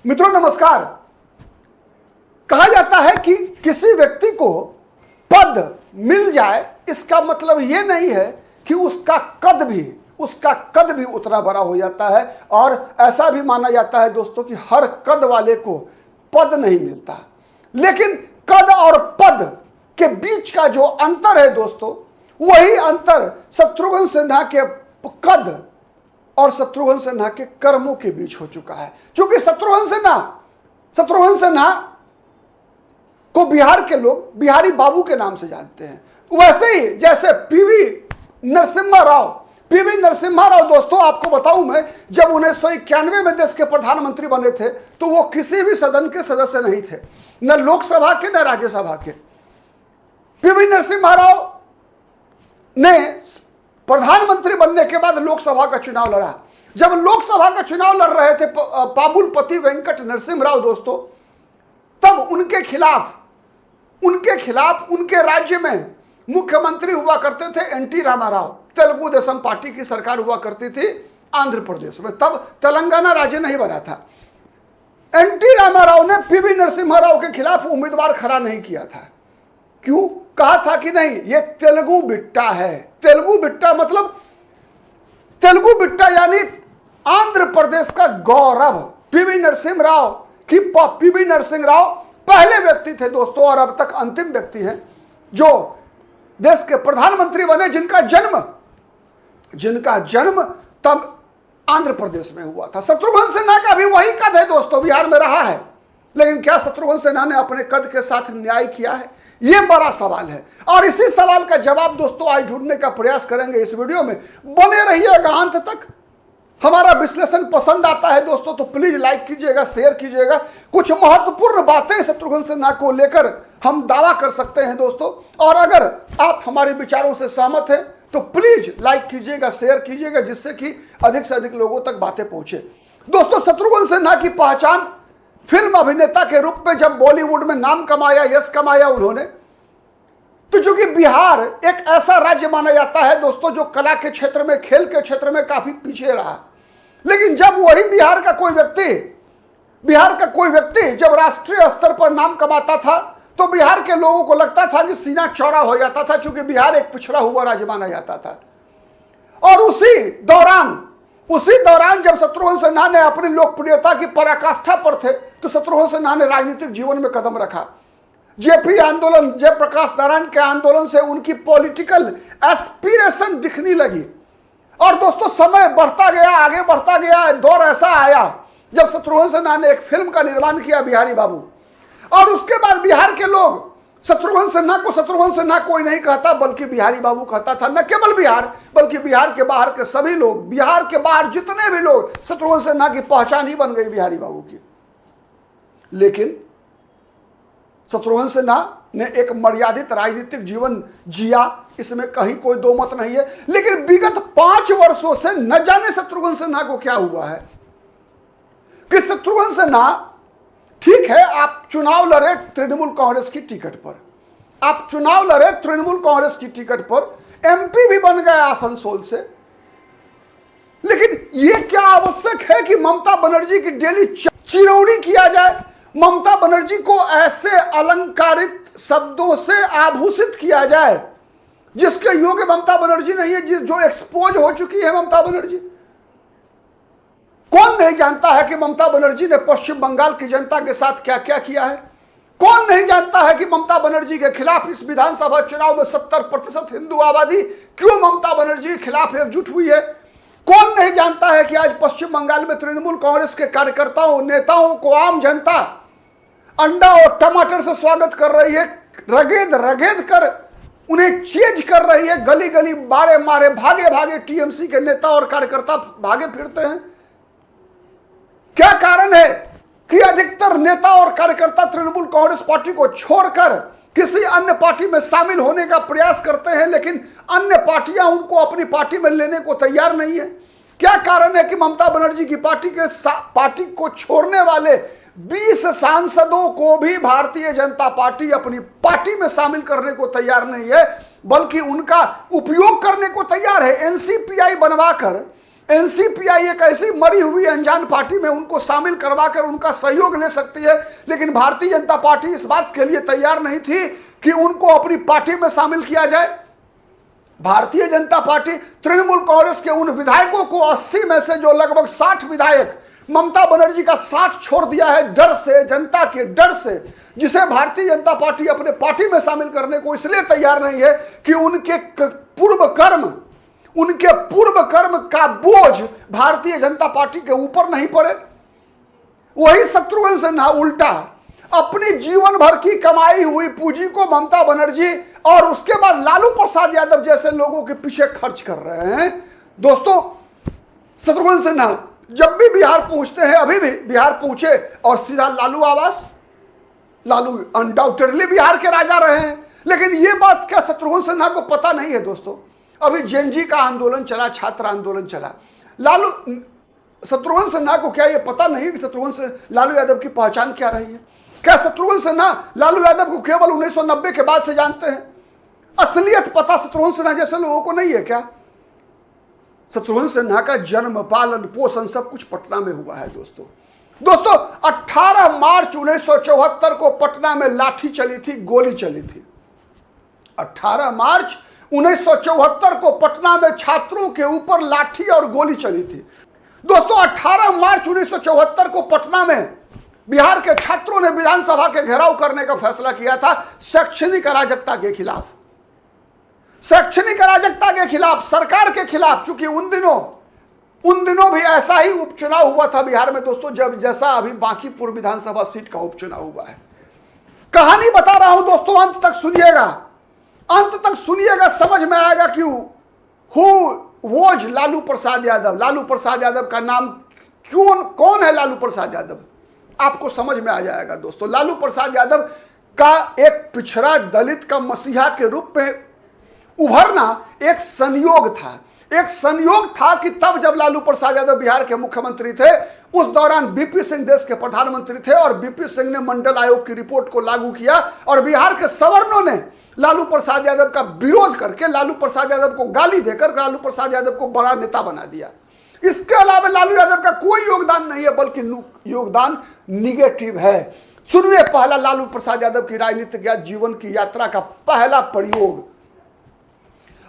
मित्रों नमस्कार। कहा जाता है कि किसी व्यक्ति को पद मिल जाए इसका मतलब यह नहीं है कि उसका कद भी उतना बड़ा हो जाता है। और ऐसा भी माना जाता है दोस्तों कि हर कद वाले को पद नहीं मिलता, लेकिन कद और पद के बीच का जो अंतर है दोस्तों, वही अंतर शत्रुघ्न सिन्हा के कद और शत्रुघ्न सिन्हा के कर्मों के बीच हो चुका है। क्योंकि शत्रुघ्न सिन्हा को बिहार के लोग बिहारी बाबू के नाम से जानते हैं, वैसे ही जैसे पीवी नरसिम्हा राव दोस्तों, आपको बताऊं मैं, जब 1991 में देश के प्रधानमंत्री बने थे तो वो किसी भी सदन के सदस्य नहीं थे, न लोकसभा के न राज्यसभा के। पीवी नरसिम्हा राव ने प्रधानमंत्री बनने के बाद लोकसभा का चुनाव लड़ा। जब लोकसभा का चुनाव लड़ रहे थे पामुलपति वेंकट नरसिम्हा राव दोस्तों, तब उनके खिलाफ उनके राज्य में मुख्यमंत्री हुआ करते थे एनटी रामाराव। तेलुगु देशम पार्टी की सरकार हुआ करती थी आंध्र प्रदेश में, तब तेलंगाना राज्य नहीं बना था। एनटी रामाराव ने पीवी नरसिम्हा राव के खिलाफ उम्मीदवार खड़ा नहीं किया था। क्यों? कहा था कि नहीं, ये तेलुगु बिट्टा है। तेलुगु बिट्टा यानी आंध्र प्रदेश का गौरव। पीवी नरसिम्हा राव पहले व्यक्ति थे दोस्तों, और अब तक अंतिम व्यक्ति हैं जो देश के प्रधानमंत्री बने जिनका जन्म तब आंध्र प्रदेश में हुआ था। शत्रुघ्न सिन्हा का भी वही कद है दोस्तों, बिहार में रहा है, लेकिन क्या शत्रुघ्न सिन्हा ने अपने कद के साथ न्याय किया है? यह बड़ा सवाल है, और इसी सवाल का जवाब दोस्तों आज ढूंढने का प्रयास करेंगे इस वीडियो में। बने रहिएगा अंत तक। हमारा विश्लेषण पसंद आता है दोस्तों तो प्लीज लाइक कीजिएगा, शेयर कीजिएगा। कुछ महत्वपूर्ण बातें शत्रुघ्न सिन्हा को लेकर हम दावा कर सकते हैं दोस्तों, और अगर आप हमारे विचारों से सहमत हैं तो प्लीज लाइक कीजिएगा, शेयर कीजिएगा, जिससे कि अधिक से अधिक लोगों तक बातें पहुंचे। दोस्तों, शत्रुघ्न सिन्हा की पहचान फिल्म अभिनेता के रूप में जब बॉलीवुड में नाम कमाया, यश कमाया उन्होंने, तो चूंकि बिहार एक ऐसा राज्य माना जाता है दोस्तों जो कला के क्षेत्र में, खेल के क्षेत्र में काफी पीछे रहा, लेकिन जब वही बिहार का कोई व्यक्ति जब राष्ट्रीय स्तर पर नाम कमाता था तो बिहार के लोगों को लगता था कि सीना चौड़ा हो जाता था, क्योंकि बिहार एक पिछड़ा हुआ राज्य माना जाता था। और उसी दौरान जब शत्रुघ्न सिन्हा ने अपनी लोकप्रियता की पराकाष्ठा पर थे तो शत्रुघ्न सिन्हा ने राजनीतिक जीवन में कदम रखा। जयप्रकाश नारायण के आंदोलन से उनकी पॉलिटिकल एस्पिरेशन दिखने लगी। और दोस्तों, समय आगे बढ़ता गया। दौर ऐसा आया जब शत्रुघ्न सिन्हा ने एक फिल्म का निर्माण किया, बिहारी बाबू, और उसके बाद बिहार के लोग शत्रुघ्न सिन्हा कोई नहीं कहता बल्कि बिहारी बाबू कहता था। न केवल बिहार बल्कि बिहार के बाहर के सभी लोग, बिहार के बाहर जितने भी लोग, शत्रुघ्न सिन्हा की पहचान ही बन गई बिहारी बाबू की। लेकिन शत्रुघ्न सिन्हा ने एक मर्यादित राजनीतिक जीवन जिया, इसमें कहीं कोई दो मत नहीं है। लेकिन विगत 5 वर्षों से न जाने शत्रुघ्न सिन्हा को क्या हुआ है कि शत्रुघ्न सिन्हा, ठीक है, आप चुनाव लड़े तृणमूल कांग्रेस की टिकट पर, एमपी भी बन गए आसनसोल से, लेकिन यह क्या आवश्यक है कि ममता बनर्जी की डेली चिरौड़ी किया जाए? ममता बनर्जी को ऐसे अलंकारित शब्दों से आभूषित किया जाए जिसके योग्य ममता बनर्जी नहीं है, जो एक्सपोज हो चुकी है ममता बनर्जी। कौन नहीं जानता है कि ममता बनर्जी ने पश्चिम बंगाल की जनता के साथ क्या क्या किया है? कौन नहीं जानता है कि ममता बनर्जी के खिलाफ इस विधानसभा चुनाव में 70% हिंदू आबादी क्यों ममता बनर्जी के खिलाफ एकजुट हुई है? कौन नहीं जानता है कि आज पश्चिम बंगाल में तृणमूल कांग्रेस के कार्यकर्ताओं, नेताओं को आम जनता अंडा और टमाटर से स्वागत कर रही है, रगेद कर उन्हें चेज कर रही है, गली गली बाड़े मारे भागे टीएमसी के नेता और कार्यकर्ता भागे फिरते हैं। क्या कारण है कि अधिकतर नेता और कार्यकर्ता तृणमूल कांग्रेस पार्टी को छोड़कर किसी अन्य पार्टी में शामिल होने का प्रयास करते हैं, लेकिन अन्य पार्टियां उनको अपनी पार्टी में लेने को तैयार नहीं है? क्या कारण है कि ममता बनर्जी की पार्टी को छोड़ने वाले 20 सांसदों को भी भारतीय जनता पार्टी अपनी पार्टी में शामिल करने को तैयार नहीं है, बल्कि उनका उपयोग करने को तैयार है? एनसीपीआई बनवाकर एनसीपीआई एक ऐसी मरी हुई अनजान पार्टी में उनको शामिल करवाकर उनका सहयोग ले सकती है, लेकिन भारतीय जनता पार्टी इस बात के लिए तैयार नहीं थी कि उनको अपनी पार्टी में शामिल किया जाए। भारतीय जनता पार्टी तृणमूल कांग्रेस के उन विधायकों को 80 में से जो लगभग 60 विधायक ममता बनर्जी का साथ छोड़ दिया है डर से, जनता के डर से, जिसे भारतीय जनता पार्टी अपने पार्टी में शामिल करने को इसलिए तैयार नहीं है कि उनके पूर्व कर्म का बोझ भारतीय जनता पार्टी के ऊपर नहीं पड़े। वही शत्रुघ्न सिन्हा उल्टा अपनी जीवन भर की कमाई हुई पूंजी को ममता बनर्जी और उसके बाद लालू प्रसाद यादव जैसे लोगों के पीछे खर्च कर रहे हैं। दोस्तों, शत्रुघ्न सिन्हा जब भी बिहार पहुंचते हैं, अभी भी बिहार पहुंचे और सीधा लालू आवास, लालू अनडाउटेडली बिहार के राजा रहे हैं। लेकिन यह बात क्या शत्रुघ्न सिन्हा को पता नहीं है? दोस्तों, अभी जेएनजी का आंदोलन चला, छात्र आंदोलन चला, शत्रुघ्न सिन्हा को क्या यह पता नहीं कि लालू यादव की पहचान क्या रही है? क्या शत्रुघ्न सिन्हा लालू यादव को केवल 1990 के बाद से जानते हैं? असलियत पता शत्रुघ्न सिन्हा जैसे लोगों को नहीं है क्या? शत्रुघ्न सिन्हा का जन्म, पालन, पोषण सब कुछ पटना में हुआ है। दोस्तों 18 मार्च 1974 को पटना में लाठी चली थी, गोली चली थी। 18 मार्च 1974 को पटना में छात्रों के ऊपर लाठी और गोली चली थी। दोस्तों, 18 मार्च 1974 को पटना में बिहार के छात्रों ने विधानसभा के घेराव करने का फैसला किया था शैक्षणिक अराजकता के खिलाफ, शैक्षणिक अराजकता के खिलाफ, सरकार के खिलाफ। चूंकि उन दिनों भी ऐसा ही उपचुनाव हुआ था बिहार में दोस्तों, जैसा अभी बांकीपुर विधानसभा सीट का उपचुनाव हुआ है। कहानी बता रहा हूं दोस्तों, अंत तक सुनिएगा, समझ में आएगा कि लालू प्रसाद यादव। लालू प्रसाद यादव का नाम कौन है? लालू प्रसाद यादव आपको समझ में आ जाएगा। दोस्तों, लालू प्रसाद यादव का एक पिछड़ा दलित का मसीहा के रूप में उभरना एक संयोग था कि तब जब लालू प्रसाद यादव बिहार के मुख्यमंत्री थे, उस दौरान बीपी सिंह देश के प्रधानमंत्री थे और बीपी सिंह ने मंडल आयोग की रिपोर्ट को लागू किया और बिहार के सवर्णों ने लालू प्रसाद यादव का विरोध करके, लालू प्रसाद यादव को गाली देकर लालू प्रसाद यादव को बड़ा नेता बना दिया। इसके अलावा लालू यादव का कोई योगदान नहीं है, बल्कि योगदान निगेटिव है। सुनिए पहला लालू प्रसाद यादव की राजनीतिक जीवन की यात्रा का पहला प्रयोग।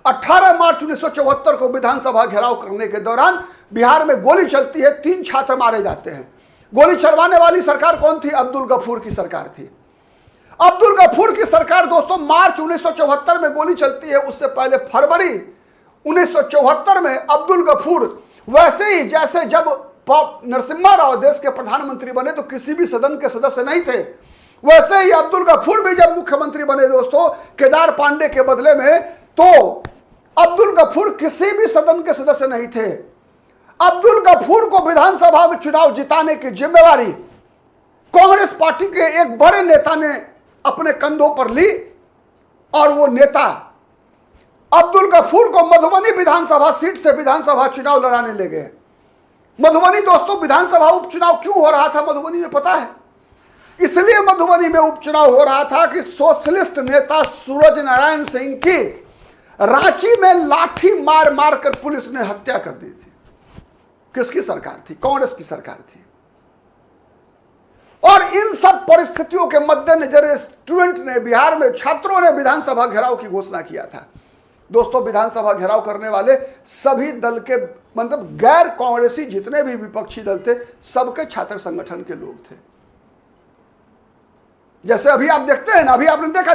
18 मार्च 1974 को विधानसभा घेराव करने के दौरान बिहार में गोली चलती है, 3 छात्र मारे जाते हैं। गोली चलवाने वाली सरकार कौन थी? अब्दुल गफूर की सरकार थी। अब्दुल गफूर की सरकार दोस्तों, मार्च 1974 में गोली चलती है। उससे पहले फरवरी 1974 में अब्दुल गफूर, वैसे ही जैसे जब नरसिम्हा राव देश के प्रधानमंत्री बने तो किसी भी सदन के सदस्य नहीं थे, वैसे ही अब्दुल गफूर भी जब मुख्यमंत्री बने दोस्तों केदार पांडे के बदले में, तो अब्दुल गफूर किसी भी सदन के सदस्य नहीं थे। अब्दुल गफूर को विधानसभा में चुनाव जिताने की जिम्मेवारी कांग्रेस पार्टी के एक बड़े नेता ने अपने कंधों पर ली और वो नेता अब्दुल गफूर को मधुबनी विधानसभा सीट से विधानसभा चुनाव लड़ाने ले गए। मधुबनी दोस्तों, विधानसभा उपचुनाव क्यों हो रहा था मधुबनी में पता है? इसलिए मधुबनी में उपचुनाव हो रहा था कि सोशलिस्ट नेता सूरज नारायण सिंह की रांची में लाठी मार मार कर पुलिस ने हत्या कर दी थी। किसकी सरकार थी? कांग्रेस की सरकार थी। और इन सब परिस्थितियों के मद्देनजर स्टूडेंट ने, बिहार में छात्रों ने विधानसभा घेराव की घोषणा किया था। दोस्तों, विधानसभा घेराव करने वाले सभी दल के, मतलब गैर कांग्रेसी जितने भी विपक्षी दल थे, सबके छात्र संगठन के लोग थे। जैसे अभी आप देखते हैं ना, अभी आपने देखा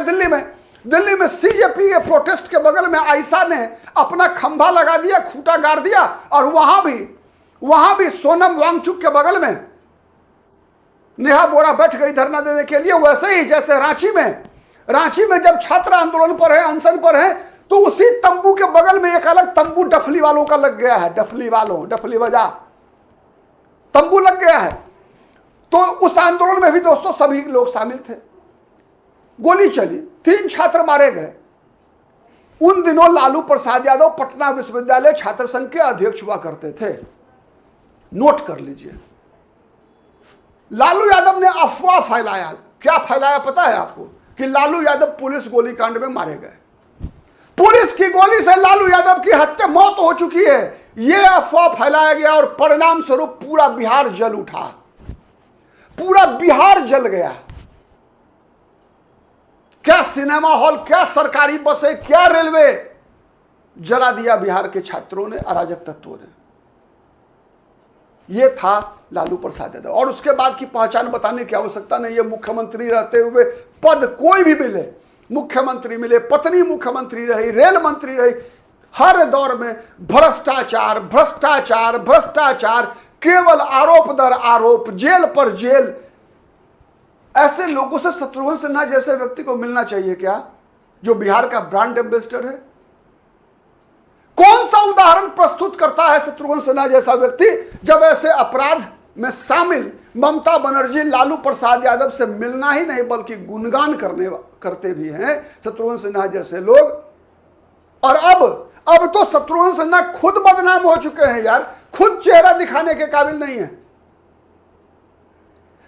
दिल्ली में सीजेपी के प्रोटेस्ट के बगल में आयशा ने अपना खंभा लगा दिया, खूंटा गाड़ दिया, और वहां भी सोनम वांगचुक के बगल में नेहा बोरा बैठ गई धरना देने के लिए। वैसे ही जैसे रांची में जब छात्र आंदोलन पर है, अनशन पर है, तो उसी तंबू के बगल में एक अलग तंबू डफली वालों का लग गया है। डफली बजा तंबू लग गया है। तो उस आंदोलन में भी दोस्तों सभी लोग शामिल थे। गोली चली, 3 छात्र मारे गए। उन दिनों लालू प्रसाद यादव पटना विश्वविद्यालय छात्र संघ के अध्यक्ष हुआ करते थे। नोट कर लीजिए। लालू यादव ने अफवाह फैलाया। क्या फैलाया पता है आपको? कि लालू यादव पुलिस गोलीकांड में मारे गए। पुलिस की गोली से लालू यादव की मौत हो चुकी है। यह अफवाह फैलाया गया और परिणाम स्वरूप पूरा बिहार जल उठा, पूरा बिहार जल गया। क्या सिनेमा हॉल, क्या सरकारी बसें, क्या रेलवे जला दिया बिहार के छात्रों ने, अराजक तत्वों ने। यह था लालू प्रसाद यादव। और उसके बाद की पहचान बताने की आवश्यकता नहीं है। मुख्यमंत्री रहते हुए पद कोई भी मिले, मुख्यमंत्री मिले, पत्नी मुख्यमंत्री रही, रेल मंत्री रही, हर दौर में भ्रष्टाचार भ्रष्टाचार भ्रष्टाचार, केवल आरोप दर आरोप, जेल पर जेल। ऐसे लोगों से शत्रुघ्न सिन्हा जैसे व्यक्ति को मिलना चाहिए क्या, जो बिहार का ब्रांड एम्बेसडर है? कौन सा उदाहरण प्रस्तुत करता है शत्रुघ्न सिन्हा जैसा व्यक्ति, जब ऐसे अपराध में शामिल ममता बनर्जी, लालू प्रसाद यादव से मिलना ही नहीं बल्कि गुणगान करते भी हैं शत्रुघ्न सिन्हा जैसे लोग। और अब तो शत्रुघ्न सिन्हा खुद बदनाम हो चुके हैं यार, खुद चेहरा दिखाने के काबिल नहीं है।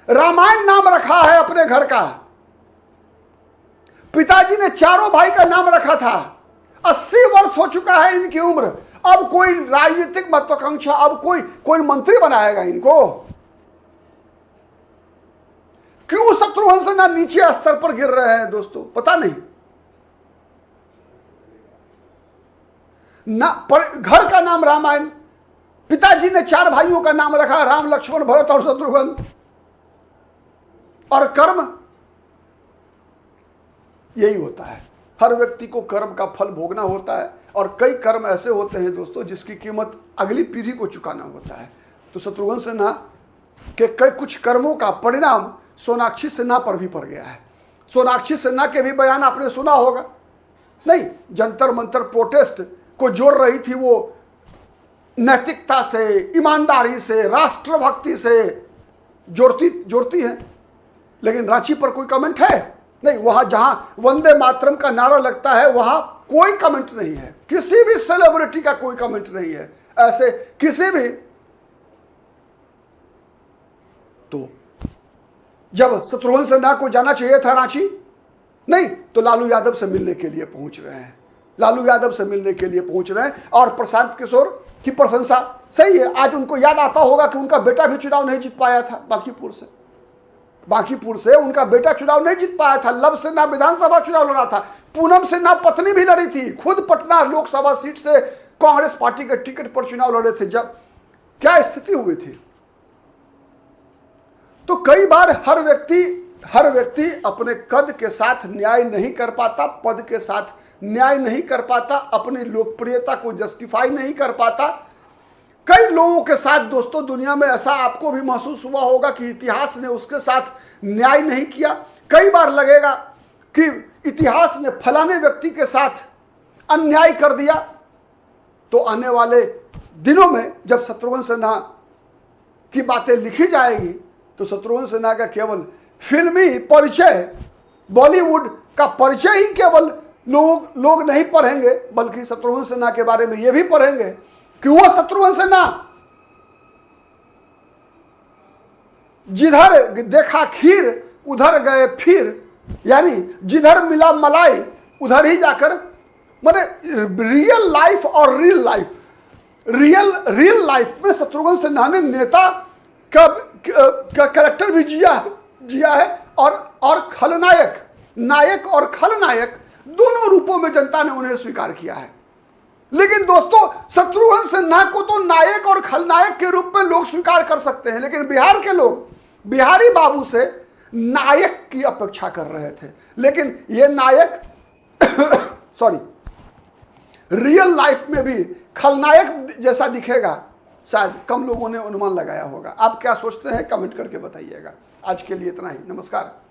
रामायण नाम रखा है अपने घर का, पिताजी ने चारों भाई का नाम रखा था। 80 वर्ष हो चुका है इनकी उम्र। अब कोई राजनीतिक महत्वाकांक्षा, अब कोई मंत्री बनाएगा इनको? क्यों शत्रुघ्न सिन्हा नीचे स्तर पर गिर रहे हैं दोस्तों, पता नहीं। घर का नाम रामायण, पिताजी ने 4 भाइयों का नाम रखा, राम लक्ष्मण भरत और शत्रुघ्न। और कर्म यही होता है, हर व्यक्ति को कर्म का फल भोगना होता है। और कई कर्म ऐसे होते हैं दोस्तों जिसकी कीमत अगली पीढ़ी को चुकाना होता है। तो शत्रुघ्न सिन्हा के कई कुछ कर्मों का परिणाम सोनाक्षी सिन्हा पर भी पड़ गया है। सोनाक्षी सिन्हा के भी बयान आपने सुना होगा, नहीं? जंतर मंतर प्रोटेस्ट को जोड़ रही थी वो नैतिकता से, ईमानदारी से, राष्ट्रभक्ति से जोड़ती है। लेकिन रांची पर कोई कमेंट है नहीं। वहां जहां वंदे मातरम का नारा लगता है वहां कोई कमेंट नहीं है, किसी भी सेलिब्रिटी का कोई कमेंट नहीं है। ऐसे किसी भी, तो जब शत्रुघ्न सिन्हा को जाना चाहिए था रांची, नहीं तो लालू यादव से मिलने के लिए पहुंच रहे हैं, लालू यादव से मिलने के लिए पहुंच रहे हैं। और प्रशांत किशोर की प्रशंसा सही है। आज उनको याद आता होगा कि उनका बेटा भी चुनाव नहीं जीत पाया था बांकीपुर से उनका बेटा चुनाव नहीं जीत पाया था। लव सिन्हा विधानसभा चुनाव लड़ा था, पूनम सिन्हा पत्नी भी लड़ी थी, खुद पटना लोकसभा सीट से कांग्रेस पार्टी के टिकट पर चुनाव लड़े थे। जब क्या स्थिति हुई थी। तो कई बार हर व्यक्ति अपने कद के साथ न्याय नहीं कर पाता, पद के साथ न्याय नहीं कर पाता, अपनी लोकप्रियता को जस्टिफाई नहीं कर पाता। कई लोगों के साथ दोस्तों दुनिया में ऐसा आपको भी महसूस हुआ होगा कि इतिहास ने उसके साथ न्याय नहीं किया। कई बार लगेगा कि इतिहास ने फलाने व्यक्ति के साथ अन्याय कर दिया। तो आने वाले दिनों में जब शत्रुघ्न सिन्हा की बातें लिखी जाएगी तो शत्रुघ्न सिन्हा का केवल फिल्मी परिचय, बॉलीवुड का परिचय ही केवल लोग नहीं पढ़ेंगे, बल्कि शत्रुघ्न सिन्हा के बारे में यह भी पढ़ेंगे कि वो शत्रुघ्न सिन्हा जिधर देखा खीर उधर गए फिर, यानी जिधर मिला मलाई उधर ही जाकर, माने रियल लाइफ और रियल लाइफ में शत्रुघ्न सिन्हा ने नेता का कैरेक्टर भी जिया है। और खलनायक, नायक और खलनायक दोनों रूपों में जनता ने उन्हें स्वीकार किया है। लेकिन दोस्तों शत्रुघ्न सिन्हा को तो नायक और खलनायक के रूप में लोग स्वीकार कर सकते हैं, लेकिन बिहार के लोग बिहारी बाबू से नायक की अपेक्षा कर रहे थे। लेकिन ये नायक रियल लाइफ में भी खलनायक जैसा दिखेगा, शायद कम लोगों ने अनुमान लगाया होगा। आप क्या सोचते हैं कमेंट करके बताइएगा। आज के लिए इतना ही, नमस्कार।